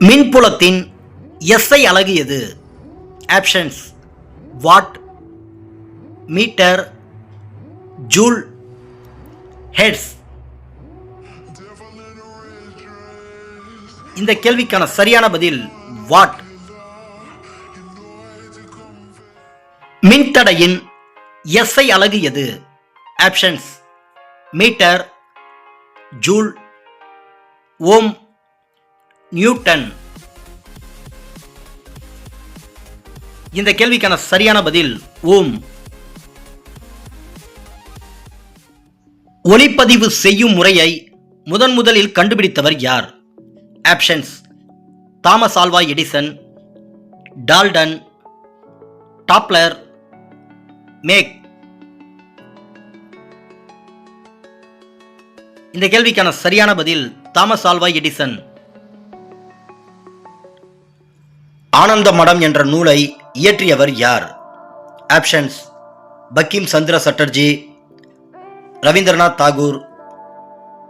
மின்புலத்தின் எஸ்ஐ அலகு எது? Options: watt, metre, joule, hertz. இந்த கேள்விக்கான சரியான பதில் வாட். மின்தடையின் எஸ்ஐ அலகு எது? Options: metre, joule, ohm, newton. இந்த கேள்விக்கான சரியான பதில் ஓம். ஒளிப்பதிவு செய்யும் முறையை முதலில் கண்டுபிடித்தவர் யார்? Options: Thomas Alva Edison, Dalton, Doppler, Mach. இந்த கேள்விக்கான சரியான பதில் தாமஸ் ஆல்வா எடிசன். ஆனந்த மடம் என்ற நூலை இயற்றியவர் யார்? ஆப்ஷன்ஸ்: பங்கிம் சந்திர சட்டர்ஜி, ரவீந்திரநாத் தாகூர்,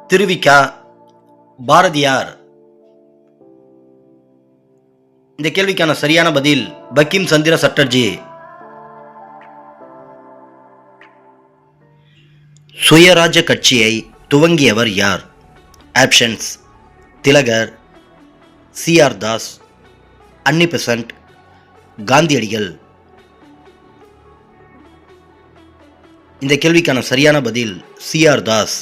திருவிக்கா, பாரதியார். இந்த கேள்விக்கான சரியான பதில் பங்கிம் சந்திர சட்டர்ஜி. சுயராஜ்ய கட்சியை துவங்கியவர் யார்? ஆப்ஷன்ஸ்: திலகர், சி.ஆர். தாஸ், அன்னி பெசன்ட், காந்தியடிகள். இந்த கேள்விக்கான சரியான பதில் சி.ஆர். தாஸ்.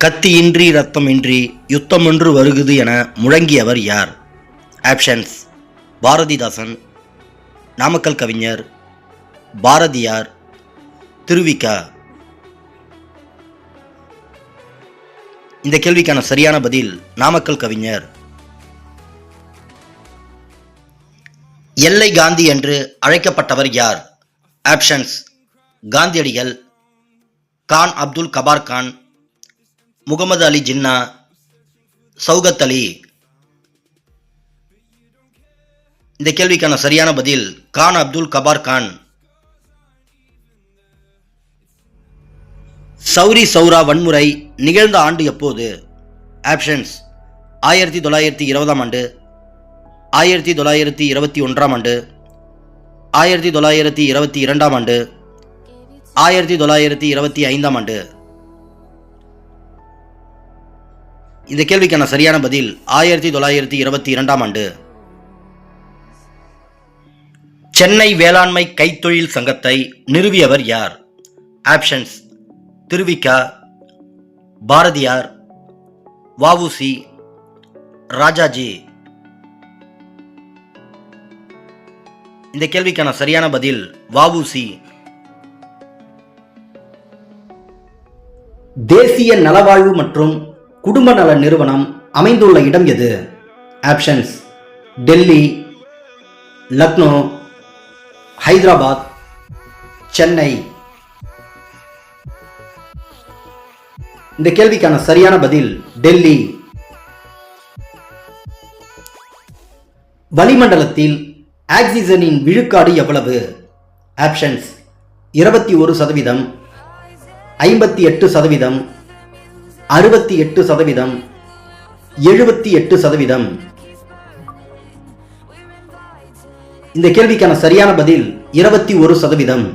கத்தியின்றி ரத்தமின்றி யுத்தமொன்று வருகுது என முழங்கியவர் யார்? ஆப்ஷன்ஸ்: பாரதிதாசன், நாமக்கல் கவிஞர், பாரதியார், திருவிக்கா. இந்த கேள்விக்கான சரியான பதில் நாமக்கல் கவிஞர். எல்லை காந்தி என்று அழைக்கப்பட்டவர் யார்? ஆப்ஷன்ஸ்: காந்தியடிகள், கான் அப்துல் கபார் கான், முகமது அலி ஜின்னா, சௌகத் அலி. இந்த கேள்விக்கான சரியான பதில் கான் அப்துல் கபார் கான். சௌரி சௌரா வன்முறை நிகழ்ந்த ஆண்டு எப்போது? ஆப்ஷன்ஸ்: 1920ஆம் ஆண்டு, 1921ஆம் ஆண்டு, 1922ஆம் ஆண்டு, 1925ஆம் ஆண்டு. இந்த கேள்விக்கான சரியான பதில் 1922ஆம் ஆண்டு. சென்னை வேளாண்மை கைத்தொழில் சங்கத்தை நிறுவியவர் யார்? ஆப்ஷன்ஸ்: திருவிக்கா, பாரதியார், வ.உ.சி., ராஜாஜி. இந்த கேள்விக்கான சரியான பதில் வ.உ.சி. தேசிய நலவாழ்வு மற்றும் குடும்ப நல நிறுவனம் அமைந்துள்ள இடம் எது? ஆப்ஷன்ஸ்: டெல்லி, லக்னோ, ஹைதராபாத், சென்னை. இந்த கேள்விக்கான சரியான பதில் டெல்லி. வளிமண்டலத்தில் ஆக்சிஜனின் விழுக்காடு எவ்வளவு? ஆப்ஷன்ஸ்: 21%, 58%, 68%, 78%. இந்த கேள்விக்கான சரியான பதில் 21%.